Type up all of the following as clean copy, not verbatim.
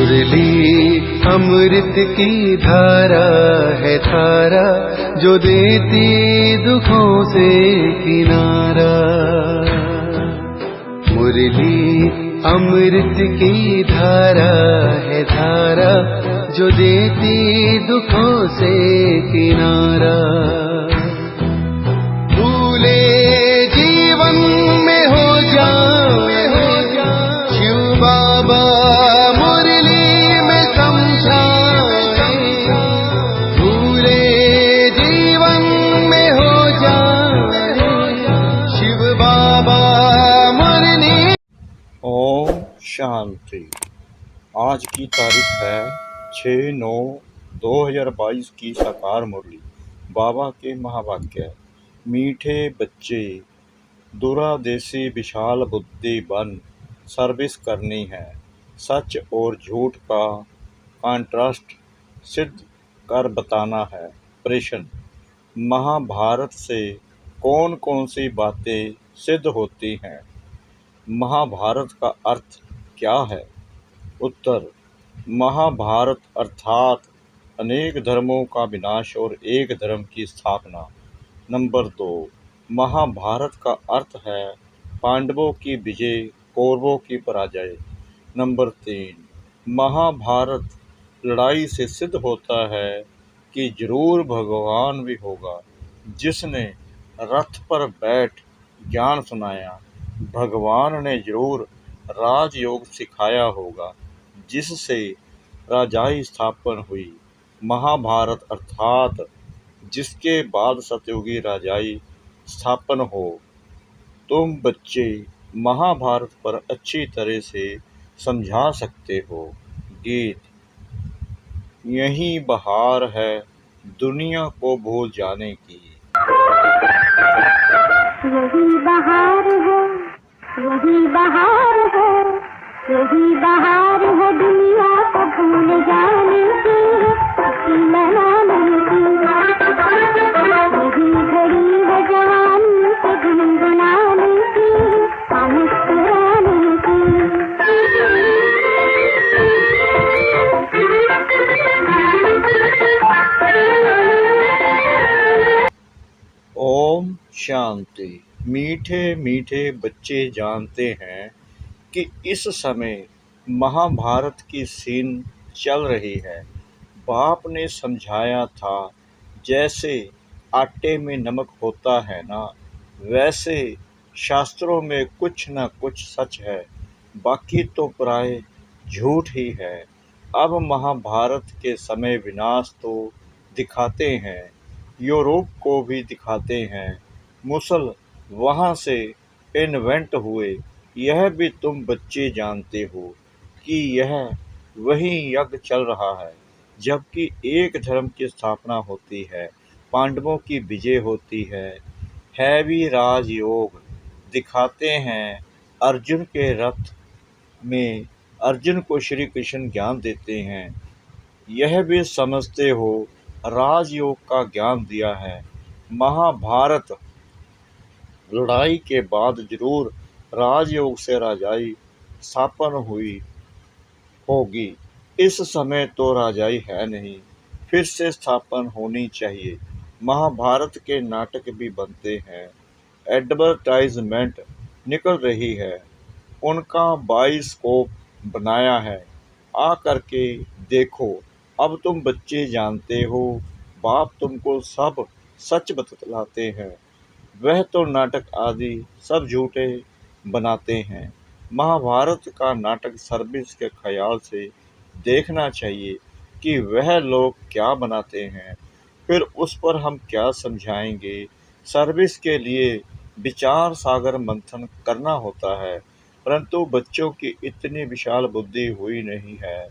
मुरली अमृत की धारा है धारा, जो देती दुखों से किनारा। मुरली अमृत की धारा है धारा, जो देती दुखों से किनारा। भूले जीवन में हो जाए शिव बाबा मुरली में समझाए। भूले जीवन में हो जाए शिव बाबा मुरली। ओम शांति। आज की तारीख है 6/9/2022 की साकार मुरली। बाबा के महावाक्य। मीठे बच्चे, दूरादेशी विशाल बुद्धि बन सर्विस करनी है। सच और झूठ का कंट्रास्ट सिद्ध कर बताना है। प्रश्न: महाभारत से कौन कौन सी बातें सिद्ध होती हैं? महाभारत का अर्थ क्या है? उत्तर: महाभारत अर्थात अनेक धर्मों का विनाश और एक धर्म की स्थापना। नंबर 2, महाभारत का अर्थ है पांडवों की विजय, कौरवों की पराजय। नंबर 3, महाभारत लड़ाई से सिद्ध होता है कि जरूर भगवान भी होगा, जिसने रथ पर बैठ ज्ञान सुनाया। भगवान ने जरूर राजयोग सिखाया होगा, जिससे राजाई स्थापन हुई। महाभारत अर्थात जिसके बाद सतयुगी राजाई स्थापन हो। तुम बच्चे महाभारत पर अच्छी तरह से समझा सकते हो। गीत। यही बहार है दुनिया को भूल जाने की। यही बहार है, यही बहार है, यही बहार है दुनिया को भूल जाने की, खुशी मनाने की। यही घड़ी है जवानी से गुनगुनाने की, मुस्कुराने की। ओम शांति। मीठे मीठे बच्चे जानते हैं कि इस समय महाभारत की सीन चल रही है। बाप ने समझाया था, जैसे आटे में नमक होता है ना, वैसे शास्त्रों में कुछ न कुछ सच है, बाकी तो प्राय झूठ ही है। अब महाभारत के समय विनाश तो दिखाते हैं, यूरोप को भी दिखाते हैं, मुसल वहाँ से इन्वेंट हुए। यह भी तुम बच्चे जानते हो कि यह वही यज्ञ चल रहा है, जबकि एक धर्म की स्थापना होती है, पांडवों की विजय होती है भी राजयोग। दिखाते हैं अर्जुन के रथ में अर्जुन को श्री कृष्ण ज्ञान देते हैं। यह भी समझते हो राजयोग का ज्ञान दिया है। महाभारत लड़ाई के बाद जरूर राजयोग से राजाई स्थापन हुई होगी। इस समय तो राजाई है नहीं, फिर से स्थापन होनी चाहिए। महाभारत के नाटक भी बनते हैं, एडवर्टाइजमेंट निकल रही है, उनका बाइस्कोप बनाया है, आ करके देखो। अब तुम बच्चे जानते हो, बाप तुमको सब सच बतलाते हैं, वह तो नाटक आदि सब झूठे बनाते हैं। महाभारत का नाटक सर्विस के ख्याल से देखना चाहिए कि वह लोग क्या बनाते हैं, फिर उस पर हम क्या समझाएंगे। सर्विस के लिए विचार सागर मंथन करना होता है, परंतु बच्चों की इतनी विशाल बुद्धि हुई नहीं है।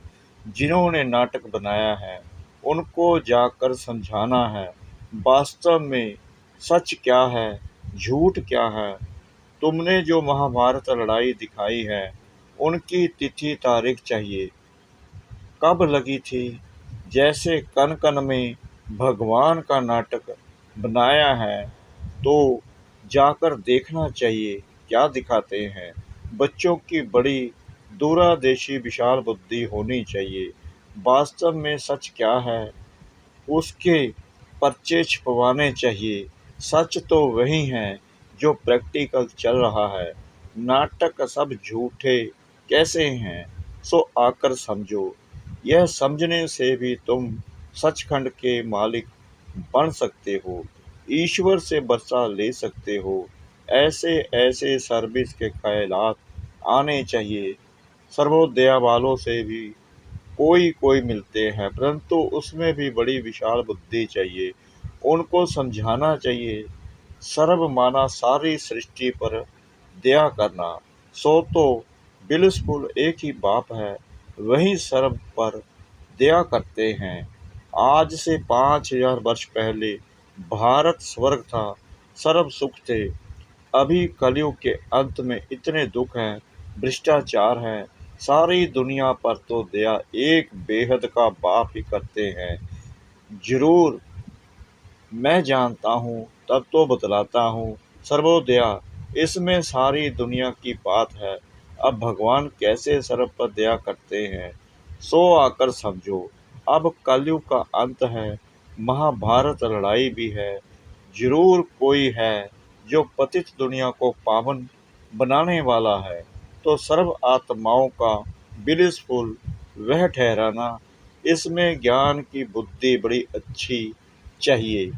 जिन्होंने नाटक बनाया है उनको जाकर समझाना है, वास्तव में सच क्या है, झूठ क्या है। तुमने जो महाभारत लड़ाई दिखाई है, उनकी तिथि तारीख चाहिए, कब लगी थी। जैसे कन कन में भगवान का नाटक बनाया है, तो जाकर देखना चाहिए क्या दिखाते हैं। बच्चों की बड़ी दूरदर्शी विशाल बुद्धि होनी चाहिए। वास्तव में सच क्या है उसके पर्चे छपवाने चाहिए। सच तो वही है जो प्रैक्टिकल चल रहा है। नाटक सब झूठे कैसे हैं सो आकर समझो। यह समझने से भी तुम सचखंड के मालिक बन सकते हो, ईश्वर से बदला ले सकते हो। ऐसे ऐसे सर्विस के ख्यालात आने चाहिए। सर्वोदया वालों से भी कोई कोई मिलते हैं, परंतु उसमें भी बड़ी विशाल बुद्धि चाहिए। उनको समझाना चाहिए सर्व माना सारी सृष्टि पर दया करना। सो तो बिल्कुल एक ही बाप है, वही सर्व पर दया करते हैं। आज से 5000 वर्ष पहले भारत स्वर्ग था, सर्व सुख थे। अभी कलयुग के अंत में इतने दुख हैं, भ्रष्टाचार है। सारी दुनिया पर तो दया एक बेहद का बाप ही करते हैं। जरूर मैं जानता हूँ, तब तो बतलाता हूँ। सर्वोदया इसमें सारी दुनिया की बात है। अब भगवान कैसे सर्व पर दया करते हैं सो आकर समझो। अब कलयुग का अंत है, महाभारत लड़ाई भी है। जरूर कोई है जो पतित दुनिया को पावन बनाने वाला है, तो सर्व आत्माओं का बिल्कुल वह ठहराना। इसमें ज्ञान की बुद्धि बड़ी अच्छी चाहिए।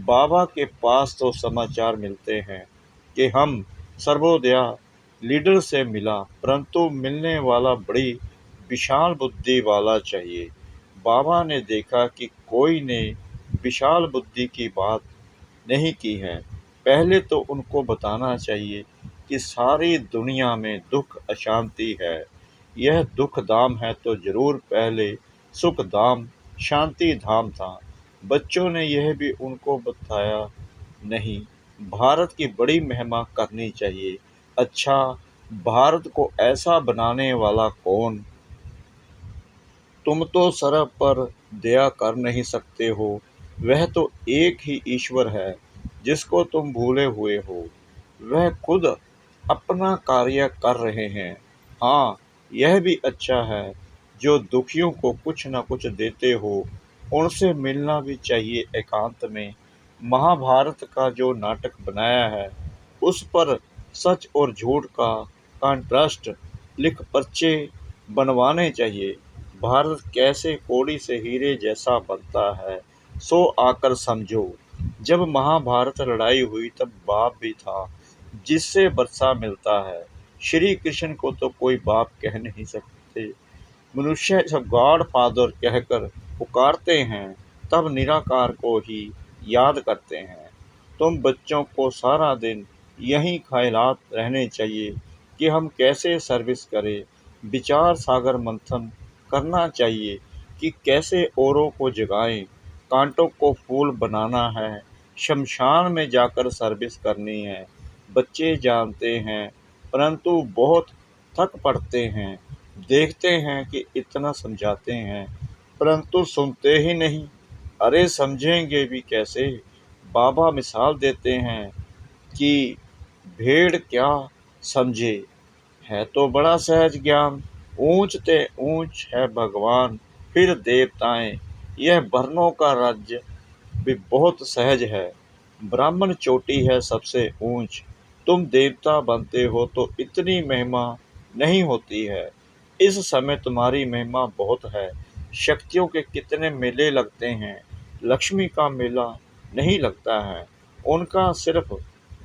बाबा के पास तो समाचार मिलते हैं कि हम सर्वोदया लीडर से मिला, परंतु मिलने वाला बड़ी विशाल बुद्धि वाला चाहिए। बाबा ने देखा कि कोई ने विशाल बुद्धि की बात नहीं की है। पहले तो उनको बताना चाहिए कि सारी दुनिया में दुख अशांति है। यह दुख धाम है तो जरूर पहले सुख धाम शांति धाम था। बच्चों ने यह भी उनको बताया नहीं। भारत की बड़ी महिमा करनी चाहिए। अच्छा, भारत को ऐसा बनाने वाला कौन? तुम तो सर्व पर दया कर नहीं सकते हो। वह तो एक ही ईश्वर है जिसको तुम भूले हुए हो। वह खुद अपना कार्य कर रहे हैं। हाँ, यह भी अच्छा है जो दुखियों को कुछ न कुछ देते हो। उनसे मिलना भी चाहिए एकांत में। महाभारत का जो नाटक बनाया है उस पर सच और झूठ का कंट्रास्ट लिख पर्चे बनवाने चाहिए। भारत कैसे कौड़ी से हीरे जैसा बनता है सो आकर समझो। जब महाभारत लड़ाई हुई तब बाप भी था जिससे वर्षा मिलता है। श्री कृष्ण को तो कोई बाप कह नहीं सकते। मनुष्य जब गॉड फादर कहकर पुकारते हैं तब निराकार को ही याद करते हैं। तुम बच्चों को सारा दिन यही ख्यालात रहने चाहिए कि हम कैसे सर्विस करें। विचार सागर मंथन करना चाहिए कि कैसे औरों को जगाएं। कांटों को फूल बनाना है, शमशान में जाकर सर्विस करनी है। बच्चे जानते हैं परंतु बहुत थक पड़ते हैं। देखते हैं कि इतना समझाते हैं परंतु सुनते ही नहीं। अरे समझेंगे भी कैसे? बाबा मिसाल देते हैं कि भेड़ क्या समझे, है तो बड़ा सहज ज्ञान। ऊंच ते ऊंच है भगवान फिर देवताएं, यह वर्णों का राज्य भी बहुत सहज है। ब्राह्मण चोटी है सबसे ऊंच। तुम देवता बनते हो तो इतनी महिमा नहीं होती है। इस समय तुम्हारी महिमा बहुत है। शक्तियों के कितने मेले लगते हैं, लक्ष्मी का मेला नहीं लगता है। उनका सिर्फ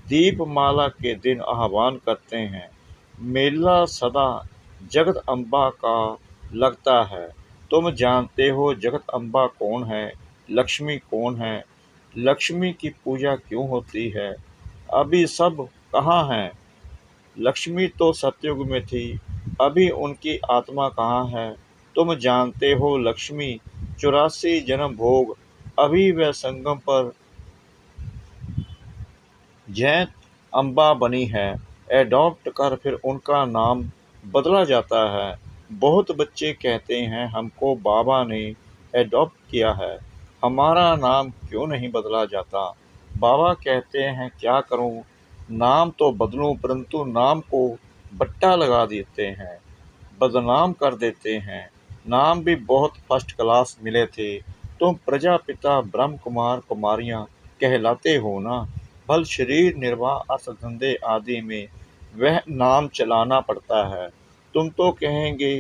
दीपमाला के दिन आह्वान करते हैं। मेला सदा जगत अम्बा का लगता है। तुम जानते हो जगत अम्बा कौन है, लक्ष्मी कौन है, लक्ष्मी की पूजा क्यों होती है? अभी सब कहाँ हैं? लक्ष्मी तो सतयुग में थी, अभी उनकी आत्मा कहाँ है? तुम जानते हो लक्ष्मी 84 जन्म भोग अभी वह संगम पर जैत अम्बा बनी है। एडॉप्ट कर फिर उनका नाम बदला जाता है। बहुत बच्चे कहते हैं हमको बाबा ने एडॉप्ट किया है, हमारा नाम क्यों नहीं बदला जाता? बाबा कहते हैं क्या करूं, नाम तो बदलूं परंतु नाम को बट्टा लगा देते हैं। बदनाम कर देते हैं। नाम भी बहुत फर्स्ट क्लास मिले थे। तुम प्रजापिता ब्रह्म कुमार कुमारियाँ कहलाते हो ना। भल शरीर निर्वाह अर्थ धंधे आदि में वह नाम चलाना पड़ता है। तुम तो कहेंगे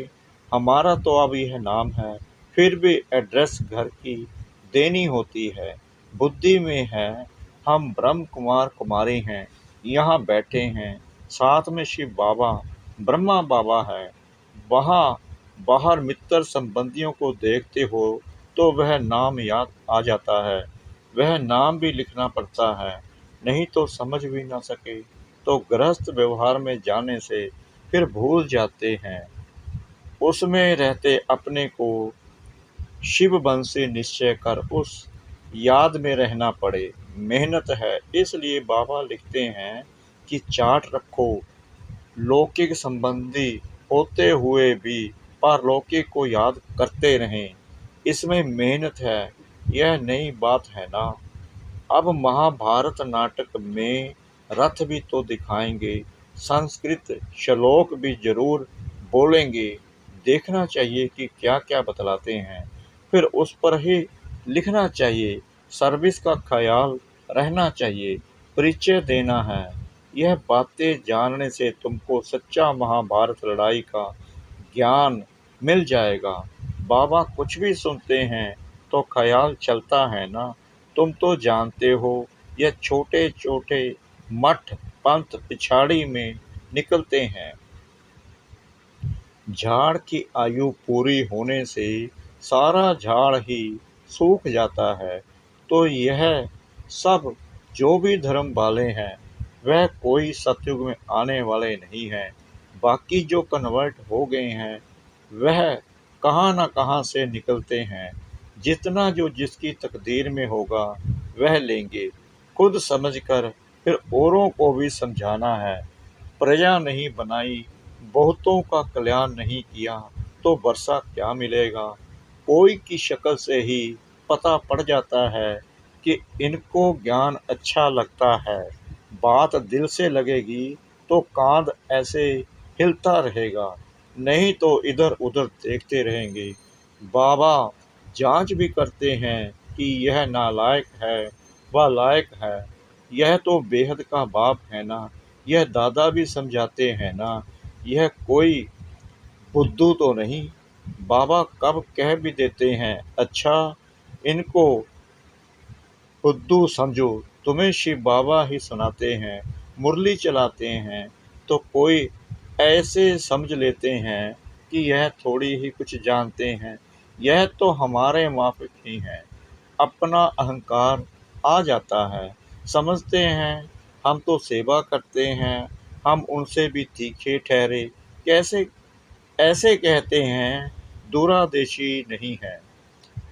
हमारा तो अब यह नाम है, फिर भी एड्रेस घर की देनी होती है। बुद्धि में है हम ब्रह्म कुमार कुमारी हैं, यहाँ बैठे हैं, साथ में शिव बाबा ब्रह्मा बाबा है। वहाँ बाहर मित्र संबंधियों को देखते हो तो वह नाम याद आ जाता है। वह नाम भी लिखना पड़ता है, नहीं तो समझ भी ना सके तो गृहस्थ व्यवहार में जाने से फिर भूल जाते हैं। उसमें रहते अपने को शिव बंसी निश्चय कर उस याद में रहना पड़े। मेहनत है, इसलिए बाबा लिखते हैं कि चार्ट रखो। लौकिक संबंधी होते हुए भी पारलौकिक को याद करते रहें। इसमें मेहनत है, यह नई बात है ना। अब महाभारत नाटक में रथ भी तो दिखाएंगे, संस्कृत श्लोक भी जरूर बोलेंगे। देखना चाहिए कि क्या क्या बतलाते हैं, फिर उस पर ही लिखना चाहिए। सर्विस का ख्याल रहना चाहिए, परिचय देना है। यह बातें जानने से तुमको सच्चा महाभारत लड़ाई का ज्ञान मिल जाएगा। बाबा कुछ भी सुनते हैं तो ख्याल चलता है ना। तुम तो जानते हो यह छोटे छोटे मठ पंथ पिछाड़ी में निकलते हैं। झाड़ की आयु पूरी होने से सारा झाड़ ही सूख जाता है। तो यह सब जो भी धर्म वाले हैं वह कोई सतयुग में आने वाले नहीं हैं। बाकी जो कन्वर्ट हो गए हैं वह कहाँ न कहाँ से निकलते हैं। जितना जो जिसकी तकदीर में होगा वह लेंगे। खुद समझकर फिर औरों को भी समझाना है। प्रजा नहीं बनाई, बहुतों का कल्याण नहीं किया तो वर्षा क्या मिलेगा। कोई की शक्ल से ही पता पड़ जाता है कि इनको ज्ञान अच्छा लगता है। बात दिल से लगेगी तो कांध ऐसे हिलता रहेगा, नहीं तो इधर उधर देखते रहेंगे। बाबा जांच भी करते हैं कि यह नालायक है व लायक है। यह तो बेहद का बाप है ना। यह दादा भी समझाते हैं ना। यह कोई बुद्धू तो नहीं। बाबा कब कह भी देते हैं, अच्छा इनको बुद्धू समझो। तुम्हें शिव बाबा ही सुनाते हैं, मुरली चलाते हैं तो कोई ऐसे समझ लेते हैं कि यह थोड़ी ही कुछ जानते हैं। यह तो हमारे माफिक ही हैं। अपना अहंकार आ जाता है, समझते हैं हम तो सेवा करते हैं, हम उनसे भी तीखे ठहरे। कैसे ऐसे कहते हैं दूरादेशी नहीं है।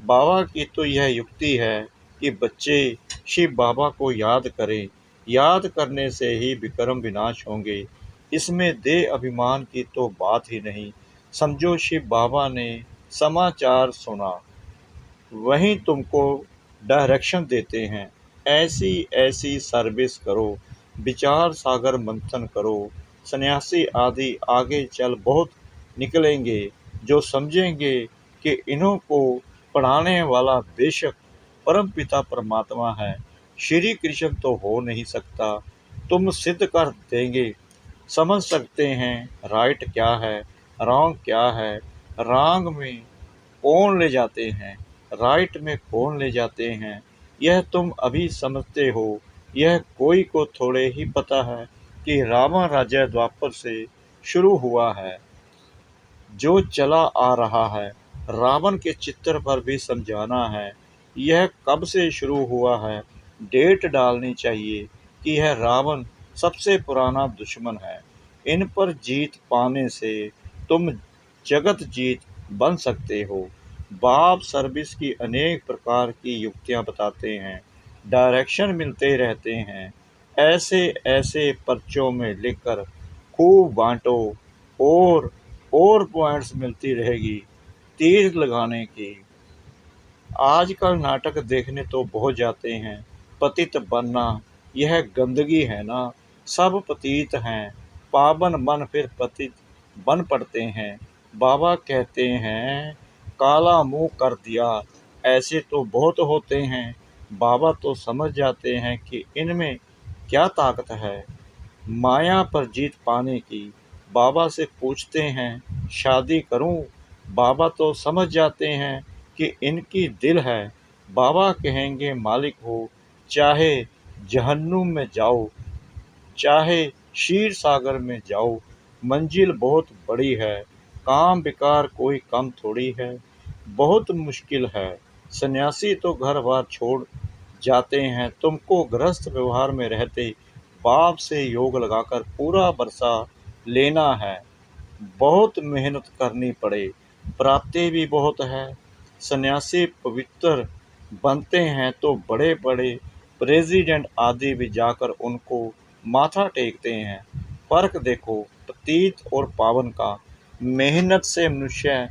बाबा की तो यह युक्ति है कि बच्चे शिव बाबा को याद करें। याद करने से ही विक्रम विनाश होंगे। इसमें देह अभिमान की तो बात ही नहीं। समझो शिव बाबा ने समाचार सुना, वहीं तुमको डायरेक्शन देते हैं, ऐसी ऐसी सर्विस करो, विचार सागर मंथन करो। सन्यासी आदि आगे चल बहुत निकलेंगे जो समझेंगे कि इन्हों को पढ़ाने वाला बेशक परम पिता परमात्मा है। श्री कृष्ण तो हो नहीं सकता। तुम सिद्ध कर देंगे, समझ सकते हैं राइट क्या है, रॉन्ग क्या है, रॉन्ग में कौन ले जाते हैं, राइट में कौन ले जाते हैं, यह तुम अभी समझते हो। यह कोई को थोड़े ही पता है कि रावण राज्य द्वापर से शुरू हुआ है, जो चला आ रहा है। रावण के चित्र पर भी समझाना है, यह कब से शुरू हुआ है। डेट डालनी चाहिए कि यह रावण सबसे पुराना दुश्मन है। इन पर जीत पाने से तुम जगत जीत बन सकते हो। बाप सर्विस की अनेक प्रकार की युक्तियां बताते हैं, डायरेक्शन मिलते रहते हैं। ऐसे ऐसे पर्चों में लिखकर खूब बांटो और पॉइंट्स मिलती रहेगी तीर लगाने की। आजकल नाटक देखने तो बहुत जाते हैं। पतित बनना यह गंदगी है ना। सब पतित हैं, पावन बन फिर पतित बन पड़ते हैं। बाबा कहते हैं काला मुंह कर दिया, ऐसे तो बहुत होते हैं। बाबा तो समझ जाते हैं कि इनमें क्या ताकत है माया पर जीत पाने की। बाबा से पूछते हैं शादी करूं, बाबा तो समझ जाते हैं कि इनकी दिल है। बाबा कहेंगे मालिक हो, चाहे जहन्नुम में जाओ, चाहे क्षीर सागर में जाओ, मंजिल बहुत बड़ी है, काम बेकार कोई कम थोड़ी है। बहुत मुश्किल है, सन्यासी तो घर बार छोड़ जाते हैं, तुमको गृहस्थ व्यवहार में रहते बाप से योग लगाकर पूरा बरसा लेना है। बहुत मेहनत करनी पड़े, प्राप्ति भी बहुत है। सन्यासी पवित्र बनते हैं तो बड़े बड़े प्रेसिडेंट आदि भी जाकर उनको माथा टेकते हैं। फर्क देखो पतित और पावन का। मेहनत से मनुष्य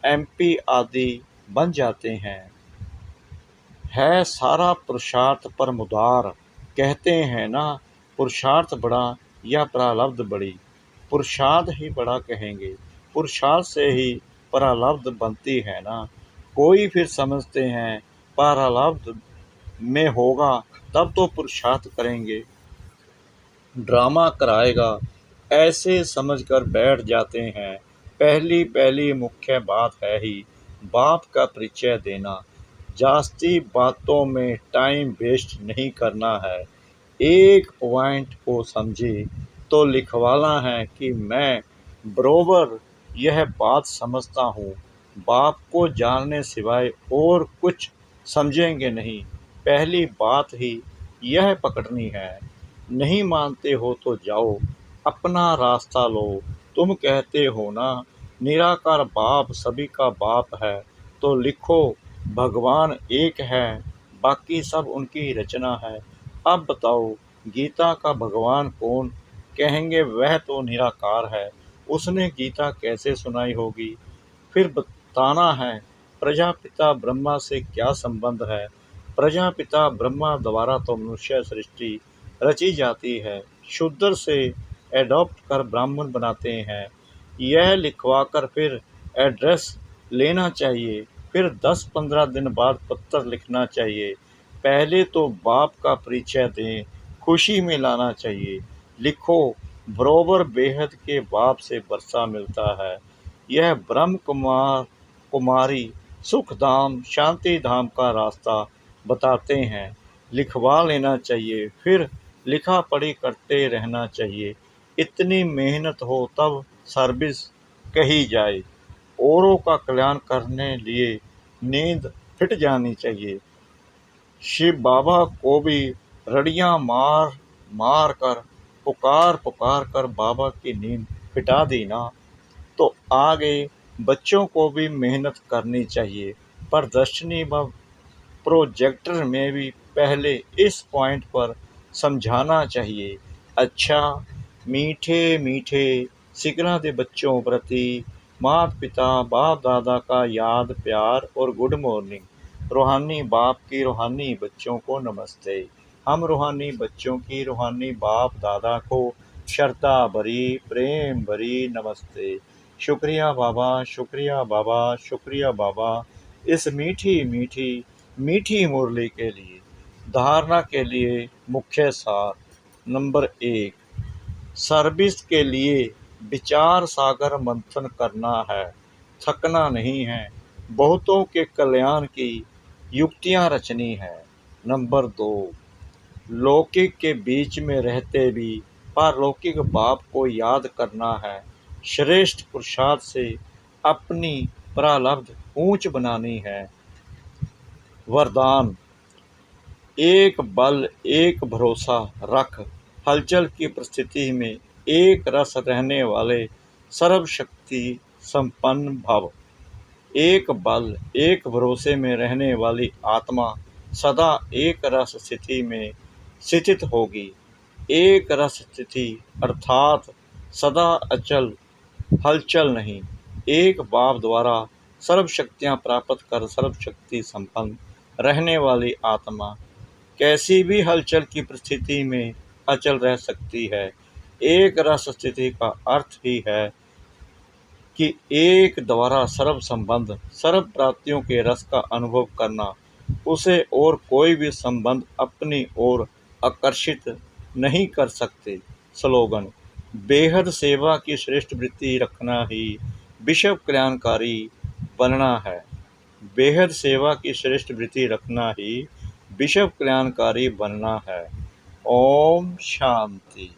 एमपी आदि बन जाते हैं। है सारा पुरुषार्थ पर मुदार, कहते हैं ना पुरुषार्थ बड़ा या प्रारब्ध बड़ी। पुरुषार्थ ही बड़ा कहेंगे, पुरुषार्थ से ही प्रारब्ध बनती है ना। कोई फिर समझते हैं प्रारब्ध में होगा तब तो पुरुषार्थ करेंगे, ड्रामा कराएगा, ऐसे समझकर बैठ जाते हैं। पहली पहली मुख्य बात है ही बाप का परिचय देना। जास्ती बातों में टाइम वेस्ट नहीं करना है। एक पॉइंट को समझे तो लिखवाना है कि मैं बरोबर यह बात समझता हूँ, बाप को जानने सिवाय और कुछ समझेंगे नहीं। पहली बात ही यह पकड़नी है। नहीं मानते हो तो जाओ अपना रास्ता लो। तुम कहते हो ना निराकार बाप सभी का बाप है, तो लिखो भगवान एक है, बाकी सब उनकी रचना है। अब बताओ गीता का भगवान कौन? कहेंगे वह तो निराकार है, उसने गीता कैसे सुनाई होगी? फिर बताना है प्रजापिता ब्रह्मा से क्या संबंध है। प्रजापिता ब्रह्मा द्वारा तो मनुष्य सृष्टि रची जाती है, शूद्र से एडॉप्ट कर ब्राह्मण बनाते हैं। यह लिखवाकर फिर एड्रेस लेना चाहिए, फिर 10-15 दिन बाद पत्र लिखना चाहिए। पहले तो बाप का परिचय दें, खुशी में लाना चाहिए। लिखो बरोबर बेहद के बाप से वर्षा मिलता है। यह ब्रह्म कुमारी सुखधाम शांति धाम का रास्ता बताते हैं। लिखवा लेना चाहिए, फिर लिखा पढ़ी करते रहना चाहिए। इतनी मेहनत हो तब सर्विस कही जाए। औरों का कल्याण करने लिए नींद फिट जानी चाहिए। शिव बाबा को भी रड़ियां मार मार कर पुकार कर बाबा की नींद फिटा दी ना, तो आगे बच्चों को भी मेहनत करनी चाहिए। प्रदर्शनी व प्रोजेक्टर में भी पहले इस पॉइंट पर समझाना चाहिए। अच्छा मीठे मीठे सिकरा दे बच्चों प्रति माता पिता बाप दादा का याद प्यार और गुड मॉर्निंग। रूहानी बाप की रूहानी बच्चों को नमस्ते। हम रूहानी बच्चों की रूहानी बाप दादा को श्रद्धा भरी प्रेम भरी नमस्ते। शुक्रिया बाबा, शुक्रिया बाबा, शुक्रिया बाबा इस मीठी मीठी मीठी मुरली के लिए। धारणा के लिए मुख्य सार। नंबर 1, सर्विस के लिए विचार सागर मंथन करना है, थकना नहीं है। बहुतों के कल्याण की युक्तियां रचनी है। नंबर 2, लौकिक के बीच में रहते भी पारलौकिक बाप को याद करना है। श्रेष्ठ पुरुषार्थ से अपनी प्रारब्ध ऊंच बनानी है। वरदान, एक बल एक भरोसा रख, हलचल की परिस्थिति में एक रस रहने वाले सर्वशक्ति संपन्न भव। एक बल एक भरोसे में रहने वाली आत्मा सदा एक रस स्थिति में स्थित होगी। एक रस स्थिति अर्थात सदा अचल हलचल नहीं। एक बाप द्वारा सर्वशक्तियाँ प्राप्त कर सर्वशक्ति संपन्न रहने वाली आत्मा कैसी भी हलचल की परिस्थिति में अचल रह सकती है। एक रस स्थिति का अर्थ ही है कि एक द्वारा सर्व संबंध सर्व प्राप्तियों के रस का अनुभव करना, उसे और कोई भी संबंध अपनी ओर आकर्षित नहीं कर सकते। स्लोगन: बेहद सेवा की श्रेष्ठ वृत्ति रखना ही विश्व कल्याणकारी बनना है। बेहद सेवा की श्रेष्ठ वृत्ति रखना ही विश्व कल्याणकारी बनना है। ओम शांति।